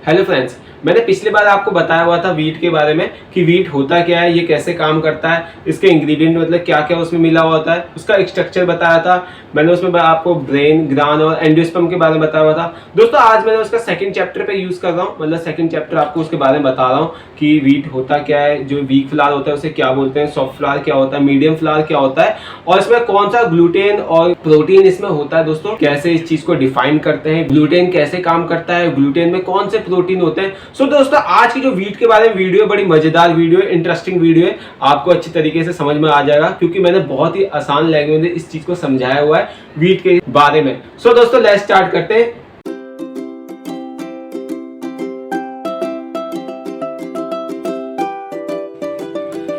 Hello friends, मैंने पिछली बार आपको बताया हुआ था वीट के बारे में कि वीट होता क्या है, ये कैसे काम करता है, इसके इंग्रेडिएंट मतलब क्या क्या उसमें मिला हुआ होता है, उसका एक स्ट्रक्चर बताया था। मैंने उसमें आपको ब्रेन, ग्रान और एंडोस्पर्म के बारे में बताया हुआ था। दोस्तों आज मैंने उसका सेकंड चैप्टर पे यूज कर रहा हूँ, मतलब सेकंड चैप्टर आपको उसके बारे में बता रहा हूँ कि वीट होता क्या है, जो वीक फ्लावर होता है उसे क्या बोलते हैं, सॉफ्ट फ्लावर क्या होता है, मीडियम फ्लावर क्या होता है और इसमें कौन सा ग्लूटेन और प्रोटीन इसमें होता है। दोस्तों कैसे इस चीज को डिफाइन करते हैं, ग्लूटेन कैसे काम करता है, ग्लूटेन में कौन से प्रोटीन होते हैं। सो दोस्तों आज की जो वीट के बारे में वीडियो बड़ी मजेदार वीडियो है, इंटरेस्टिंग वीडियो है, आपको अच्छी तरीके से समझ में आ जाएगा क्योंकि मैंने बहुत ही आसान लैंग्वेज में इस चीज को समझाया हुआ है वीट के बारे में। सो दोस्तों लेट्स स्टार्ट करते हैं।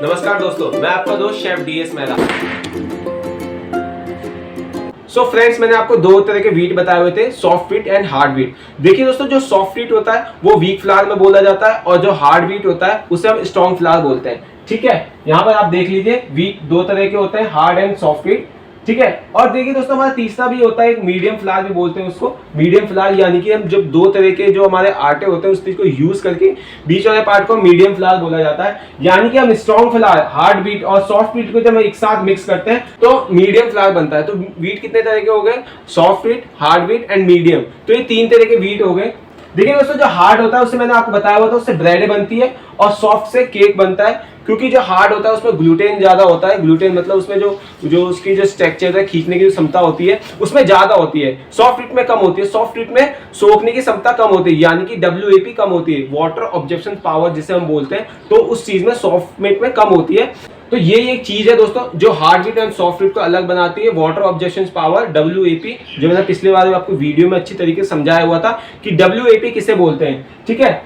नमस्कार दोस्तों, मैं आपका दोस्त chef DS Mehra. So friends, मैंने आपको दो तरह के वीट बताए हुए थे, soft wheat and hard wheat. देखिए दोस्तों, जो सॉफ्ट वीट होता है वो वीक फ्लावर में बोला जाता है और जो हार्ड वीट होता है उसे हम स्ट्रॉन्ग फ्लावर बोलते हैं। ठीक है, यहाँ पर आप देख लीजिए वीट दो तरह के होते हैं, हार्ड एंड सॉफ्ट वीट। ठीक है, और देखिए दोस्तों हमारा तीसरा भी होता है, एक मीडियम फ्लावर भी बोलते हैं उसको। मीडियम फ्लावर यानी कि हम जब दो तरह के जो हमारे आटे होते हैं उस चीज को यूज करके बीच वाले पार्ट को मीडियम फ्लावर बोला जाता है। यानी कि हम स्ट्रॉन्ग फ्लावर, हार्ड वीट और सॉफ्ट वीट को जब हम एक साथ मिक्स करते हैं तो मीडियम फ्लावर बनता है। तो वीट कितने तरह के हो गए? Soft wheat, hard wheat and medium. तो ये तीन तरह के वीट हो गए। देखिए दोस्तों, जो हार्ड होता है उससे मैंने आपको बताया हुआ था, उससे ब्रेड बनती है और सॉफ्ट से केक बनता है। क्योंकि जो हार्ड होता है उसमें ग्लूटेन ज्यादा होता है। ग्लूटेन मतलब उसमें जो उसकी जो स्ट्रक्चर है, खींचने की जो क्षमता होती है उसमें ज्यादा होती है। सॉफ्ट वीट में कम होती है। सॉफ्ट वीट में सोखने की क्षमता कम होती है, यानी कि WAP कम होती है, वाटर ऑब्जर्प्शन पावर जिसे हम बोलते हैं। तो उस चीज में सॉफ्ट वीट में कम होती है। तो ये एक चीज है दोस्तों जो hard wheat and soft wheat को अलग बनाती है, वाटर ऑब्जर्प्शन पावर, WAP, जो मैंने पिछले बार आपको वीडियो में अच्छी तरीके से समझाया हुआ था कि WAP किसे बोलते हैं। ठीक है,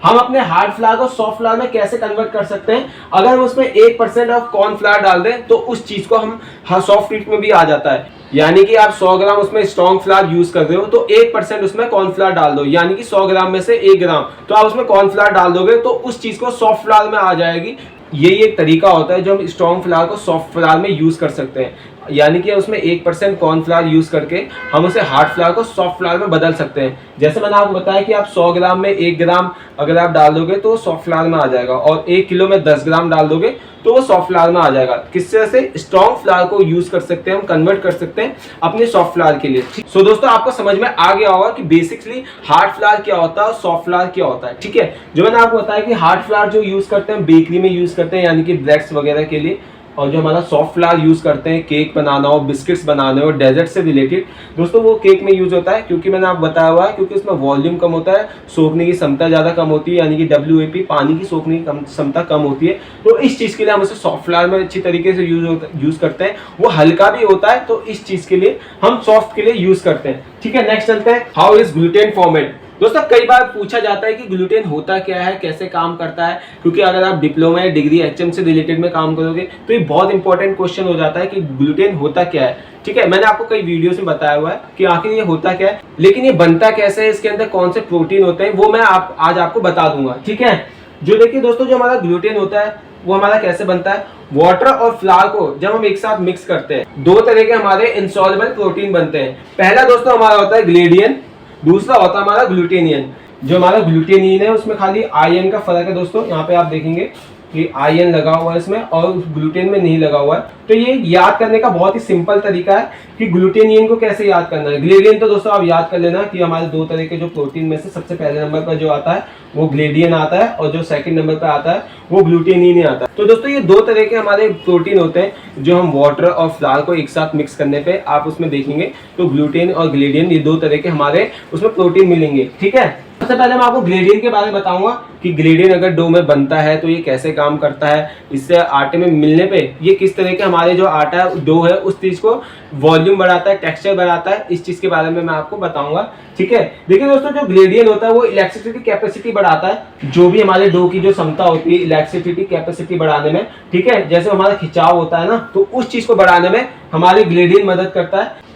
हम अपने हार्ड फ्लावर को सॉफ्ट फ्लावर में कैसे कन्वर्ट कर सकते हैं? अगर हम उसमें 1% ऑफ कॉर्न फ्लावर डाल दें तो उस चीज को हम सॉफ्ट वीट में भी आ जाता है। यानी कि आप 100 ग्राम उसमें स्ट्रॉन्ग फ्लावर यूज कर रहे हो तो 1% उसमें कॉर्न फ्लावर डाल दो, यानी कि 100 ग्राम में से 1 ग्राम तो आप उसमें कॉर्न फ्लावर डाल दोगे तो उस चीज को सॉफ्ट फ्लावर में आ जाएगी। यही एक तरीका होता है जो हम स्ट्रॉन्ग फ्लावर को सॉफ्ट फ्लावर में यूज कर सकते हैं। यानी कि उसमें 1% कॉर्न फ्लावर यूज करके हम उसे हार्ड फ्लावर को सॉफ्ट फ्लावर में बदल सकते हैं। जैसे मैंने आपको बताया कि आप 100 ग्राम में 1 ग्राम अगर आप डाल दोगे तो सॉफ्ट फ्लावर में आ जाएगा और 1 किलो में 10 ग्राम डाल दोगे तो वो सॉफ्ट फ्लावर में आ जाएगा। किस तरह से स्ट्रॉन्ग फ्लावर को यूज कर सकते हैं, हम कन्वर्ट कर सकते हैं अपने सॉफ्ट फ्लावर के लिए। सो दोस्तों आपको समझ में आ गया होगा कि बेसिकली हार्ड फ्लावर क्या होता है और सॉफ्ट फ्लावर क्या होता है। ठीक है, जो मैंने आपको बताया कि हार्ड फ्लावर जो यूज करते हैं बेकरी में यूज करते हैं, यानी कि ब्रेड्स वगैरह के लिए, और जो हमारा सॉफ्ट फ्लावर यूज करते हैं केक बनाना हो, बिस्किट्स बनाने हो, डेजर्ट से रिलेटेड, दोस्तों वो केक में यूज होता है। क्योंकि मैंने आपको बताया हुआ है क्योंकि उसमें वॉल्यूम कम होता है, सोखने की क्षमता ज्यादा कम होती है, यानी कि WAP पानी की सोखने की क्षमता कम होती है। तो इस चीज के लिए हम उसे सॉफ्ट फ्लावर में अच्छी तरीके से यूज करते हैं। वो हल्का भी होता है तो इस चीज के लिए हम सॉफ्ट के लिए यूज करते हैं। ठीक है, नेक्स्ट चलते हैं, हाउ इज ग्लूटेन फॉर्मेड। दोस्तों कई बार पूछा जाता है कि ग्लूटेन होता क्या है, कैसे काम करता है, क्योंकि अगर आप डिप्लोमा या डिग्री HM से रिलेटेड में काम करोगे तो ये बहुत इंपॉर्टेंट क्वेश्चन हो जाता है कि ग्लूटेन होता क्या है। ठीक है, मैंने आपको कई वीडियोस में बताया हुआ है कि आखिर ये होता क्या है, लेकिन ये बनता कैसे है, इसके अंदर कौन से प्रोटीन होते हैं, वो मैं आज आपको बता दूंगा। ठीक है, जो देखिए दोस्तों, जो हमारा ग्लूटेन होता है वो हमारा कैसे बनता है। वाटर और फ्लावर को जब हम एक साथ मिक्स करते हैं दो तरह के हमारे इनसॉल्युबल प्रोटीन बनते हैं। पहला दोस्तों हमारा होता है ग्लेडियन, दूसरा होता है हमारा ग्लूटेनियन। जो हमारा ग्लूटेनियन है उसमें खाली आयन का फर्क है दोस्तों। यहाँ पे आप देखेंगे कि आयन लगा हुआ है इसमें और ग्लूटेन में नहीं लगा हुआ है। तो ये याद करने का बहुत ही सिंपल तरीका है कि ग्लूटेनियन को कैसे याद करना है। ग्लेडियन तो दोस्तों आप याद कर लेना कि हमारे दो तरह के जो प्रोटीन में से सबसे पहले नंबर पर जो आता है वो ग्लेडियन आता है और जो सेकंड नंबर पर आता है वो ग्लूटेनियन आता है। तो दोस्तों ये दो तरह के हमारे प्रोटीन होते हैं जो हम वाटर और फ्लावर को एक साथ मिक्स करने पे आप उसमें देखेंगे तो ग्लूटेन और ग्लेडियन ये दो तरह के हमारे उसमें प्रोटीन मिलेंगे। ठीक है, सबसे पहले मैं आपको ग्लेडियन के बारे में बताऊंगा कि ग्लेडियन अगर डो में बनता है तो ये कैसे काम करता है, इससे आटे में मिलने पे ये किस तरह के हमारे जो आटा है डो है उस चीज को वॉल्यूम बढ़ाता है, टेक्सचर बढ़ाता है, इस चीज के बारे में मैं आपको बताऊंगा। ठीक है, देखिए दोस्तों, जो ग्लेडियन होता है वो इलेक्ट्रिसिटी कैपेसिटी बढ़ाता है, जो भी हमारे डो की जो क्षमता होती है इलेक्ट्रिसिटी कैपेसिटी बढ़ाने में। ठीक है, जैसे हमारा खिंचाव होता है ना, तो उस चीज को बढ़ाने में हमारी ग्लेडियन मदद करता है।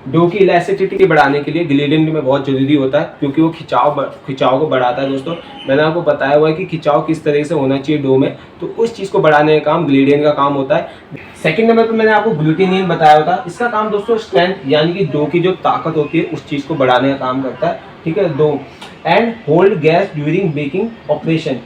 डो की इलास्टिसिटी बढ़ाने के लिए ग्लेडियन में बहुत जरूरी होता है क्योंकि वो खिंचाव को बढ़ाता है। दोस्तों मैंने आपको बताया हुआ है कि खिंचाव किस तरह से होना चाहिए डो में, तो उस चीज को बढ़ाने का काम ग्लेडियन का काम होता है। सेकंड नंबर पे मैंने आपको ग्लूटेनियन बताया था, इसका काम दोस्तों स्ट्रेंथ यानी कि डो की जो ताकत होती है उस चीज को बढ़ाने का काम करता है। ठीक है, 2 and hold gas during baking operation.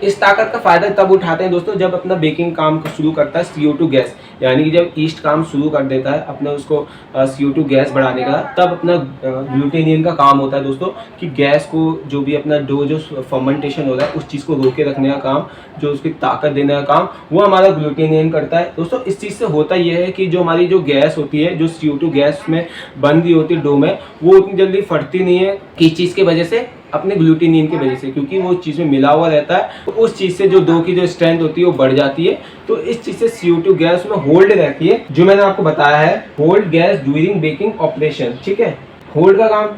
इस ताकत का फायदा तब उठाते हैं दोस्तों जब अपना बेकिंग काम शुरू करता है CO2 गैस, यानी कि जब ईस्ट काम शुरू कर देता है अपना उसको CO2 गैस बढ़ाने का, तब अपना ग्लूटेनियन का काम होता है दोस्तों कि गैस को जो भी अपना डो जो फर्मेंटेशन हो रहा है उस चीज़ को रोके रखने का काम, जो उसकी ताकत देने का काम, वो हमारा ग्लूटेनियन करता है दोस्तों। इस चीज़ से होता यह है कि जो हमारी जो गैस होती है, जो CO2 गैस में बन रही होती है डो में, वो उतनी जल्दी फटती नहीं है। किस चीज़ की वजह से? अपने ग्लूटेनियन की वजह से, क्योंकि वो चीज़ में मिला हुआ रहता है, तो उस चीज़ से जो डो की जो स्ट्रेंथ होती है वो बढ़ जाती है। तो इस चीज़ से CO2 गैस में होल्ड रहती है, जो मैंने आपको बताया है, hold gas during baking operation. ठीक है, होल्ड का काम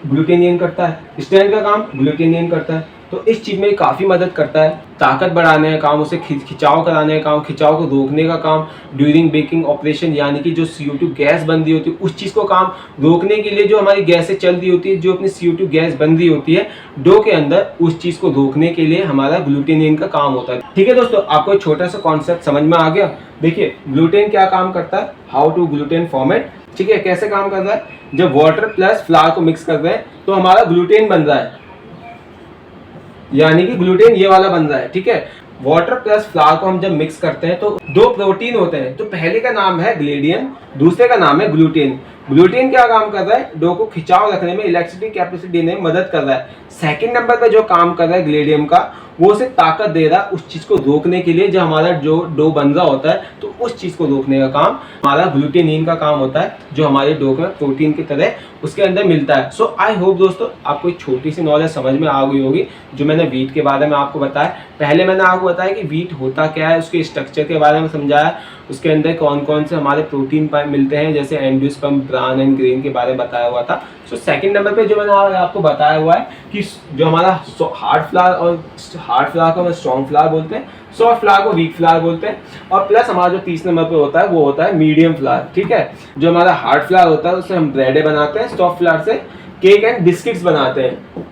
ग्लूटेनियन करता है, स्ट्रेंथ का काम ग्लूटेनियन करता है। तो इस चीज़ में काफ़ी मदद करता है, ताकत बढ़ाने का काम, उसे खिंचाव कराने का काम, खिंचाव को रोकने का काम ड्यूरिंग बेकिंग ऑपरेशन, यानी कि जो CO2 गैस बन रही होती है उस चीज़ को काम रोकने के लिए, जो हमारी गैसें चल रही होती है, जो अपनी CO2 गैस बन रही होती है डो के अंदर, उस चीज़ को रोकने के लिए हमारा ग्लूटेनियन का काम होता है। ठीक है दोस्तों, आपको एक छोटा सा कॉन्सेप्ट समझ में आ गया। देखिए ग्लूटेन क्या काम करता है, हाउ टू ग्लूटेन फॉर्मेट। ठीक है, कैसे काम कर रहा है, जब वाटर प्लस फ्लावर को मिक्स कर रहे हैं तो हमारा ग्लूटेन बन रहा है, यानी कि ग्लूटेन ये वाला बन रहा है। ठीक है, वाटर प्लस फ्लावर को हम जब मिक्स करते हैं तो 2 प्रोटीन होते हैं, तो पहले का नाम है ग्लेडियन, दूसरे का नाम है ग्लूटेन। ग्लूटेन क्या काम कर रहा है, डो को खिंचाव रखने में, इलेक्ट्रिसिटी कैपेसिटी देने में मदद कर रहा है। सेकंड नंबर पे जो काम कर रहा है ग्लेडियम का, वो उसे ताकत दे रहा है उस चीज को रोकने के लिए, जो हमारा जो डो बन रहा होता है, तो उस चीज को रोकने का काम हमारा ग्लूटेनिन का काम होता है, जो हमारे डो में प्रोटीन की तरह उसके अंदर मिलता है। सो आई होप दोस्तों आपको एक छोटी सी नॉलेज समझ में आ गई होगी, जो मैंने व्हीट के बारे में आपको बताया। पहले मैंने आपको बताया कि व्हीट होता क्या है, उसके स्ट्रक्चर के बारे में समझाया, उसके अंदर कौन कौन से हमारे प्रोटीन मिलते हैं, जैसे एंडोस्पर्म, ब्रान एंड ग्रेन के बारे में बताया हुआ था। सो सेकंड नंबर पे जो मैंने आपको बताया हुआ है कि जो हमारा हार्ड फ्लावर, और हार्ड फ्लावर को हम स्ट्रॉन्ग फ्लावर बोलते हैं, सॉफ्ट फ्लावर को वीक फ्लावर बोलते हैं, और प्लस हमारा जो 30 नंबर पे होता है वो होता है मीडियम फ्लावर। ठीक है, जो हमारा हार्ड फ्लावर होता है उससे हम ब्रेड बनाते हैं, सॉफ्ट फ्लावर से केक एंड बिस्किट्स बनाते हैं।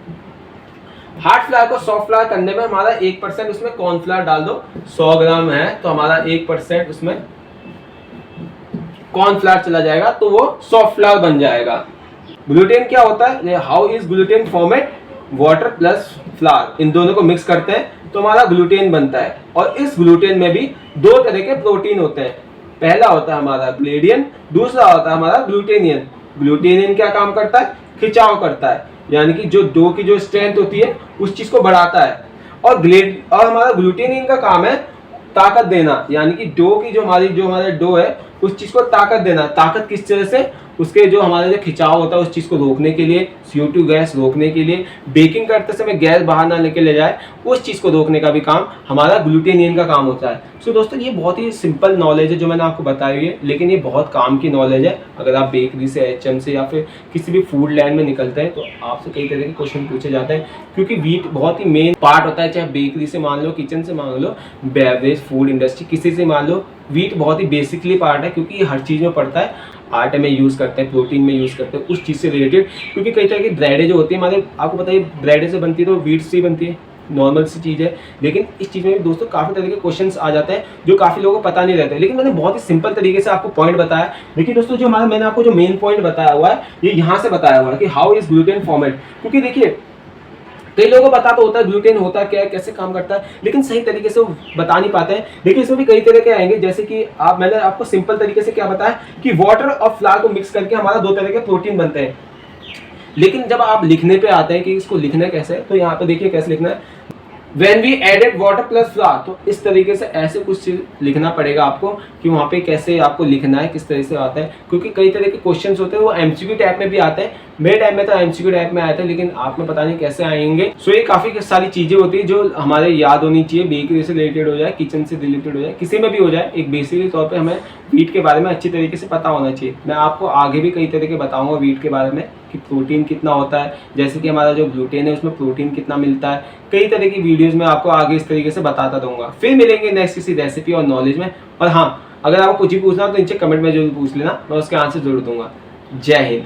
हार्ड फ्लावर को सॉफ्ट फ्लावर करने में हमारा 1% उसमें कॉर्नफ्लावर डाल दो, 100 ग्राम है तो हमारा 1% उसमें कॉर्नफ्लावर चला जाएगा, तो वो सॉफ्ट फ्लावर बन जाएगा। ग्लूटेन क्या होता है, how is gluten format, water plus flour, इन दोनों को मिक्स करते हैं तो हमारा ग्लूटेन बनता है। और इस ग्लूटेन में भी 2 तरह के प्रोटीन होते हैं, पहला होता है हमारा ग्लेडियन, दूसरा होता है हमारा ग्लूटेनियन। ग्लूटेनियन क्या काम करता है, खिंचाव करता है, यानी कि जो डो की जो स्ट्रेंथ होती है उस चीज को बढ़ाता है। और हमारा ग्लूटेनिन का काम है ताकत देना, यानी कि डो की जो हमारे डो है उस चीज को ताकत देना। ताकत किस तरह से, उसके जो हमारे जो खिंचाव होता है उस चीज को रोकने के लिए, CO2 गैस रोकने के लिए, बेकिंग करते समय गैस बाहर ना लेके ले जाए, उस चीज को रोकने का भी काम हमारा ग्लूटेनियन का काम होता है। सो दोस्तों ये बहुत ही सिंपल नॉलेज है जो मैंने आपको बताई हुई है, लेकिन ये बहुत काम की नॉलेज है। अगर आप बेकरी से, HM से या फिर किसी भी फूड लैंड में निकलते हैं तो आपसे कई तरह के क्वेश्चन पूछे जाते हैं, क्योंकि व्हीट बहुत ही मेन पार्ट होता है। चाहे बेकरी से मान लो, किचन से मान लो, बेवरेज फूड इंडस्ट्री किसी से मान लो, व्हीट बहुत ही बेसिकली पार्ट है, क्योंकि ये हर चीज़ में पड़ता है। आटे में यूज़ करते हैं, प्रोटीन में यूज़ करते हैं, उस चीज़ से रिलेटेड, क्योंकि कई तरह की ब्रेडें जो होती है हमारे, आपको पता है ब्रेड से बनती है तो व्हीट से ही बनती है, नॉर्मल सी चीज़ है। लेकिन इस चीज़ में भी दोस्तों काफ़ी तरह के क्वेश्चंस आ जाते हैं जो काफ़ी लोगों को पता नहीं रहते, लेकिन मैंने बहुत ही सिंपल तरीके से आपको पॉइंट बताया। देखिए दोस्तों, जो मैंने आपको जो मेन पॉइंट बताया हुआ है, ये यहाँ से बताया हुआ है कि हाउ इज ग्लूटेन फॉर्मेट। क्योंकि देखिए कई लोगों को पता तो होता है ग्लूटेन होता क्या है, कैसे काम करता है, लेकिन सही तरीके से वो बता नहीं पाते हैं। देखिए इसमें भी कई तरह के आएंगे, जैसे कि मैंने आपको सिंपल तरीके से क्या बताया कि वाटर और फ्लावर को मिक्स करके हमारा 2 तरह के प्रोटीन बनते हैं। लेकिन जब आप लिखने पे आते हैं कि इसको लिखना कैसे है, तो यहाँ पे देखिए कैसे लिखना है, When we added water plus flour, तो इस तरीके से ऐसे कुछ लिखना पड़ेगा आपको कि वहाँ पे कैसे आपको लिखना है, किस तरह से आता है। क्योंकि कई तरह के क्वेश्चंस होते हैं वो MCQ टाइप में भी आते हैं। मेरे टाइम में तो MCQ टाइप में आए थे, लेकिन आप में पता नहीं कैसे आएंगे। सो ये काफ़ी सारी चीज़ें होती है जो हमारे याद होनी चाहिए, बेकरी से रिलेटेड हो जाए, किचन से रिलेटेड हो जाए, किसी में भी हो जाए, एक बेसिकली तौर पर हमें व्हीट के बारे में अच्छी तरीके से पता होना चाहिए। मैं आपको आगे भी कई तरह के बताऊँगा व्हीट के बारे में कि प्रोटीन कितना होता है, जैसे कि हमारा जो ग्लूटेन है उसमें प्रोटीन कितना मिलता है। कई तरह की वीडियोस में आपको आगे इस तरीके से बताता रहूँगा। फिर मिलेंगे नेक्स्ट किसी रेसिपी और नॉलेज में। और हाँ, अगर आपको कुछ भी पूछना हो तो नीचे कमेंट में जरूर पूछ लेना, मैं उसके आंसर जरूर दूंगा। जय हिंद।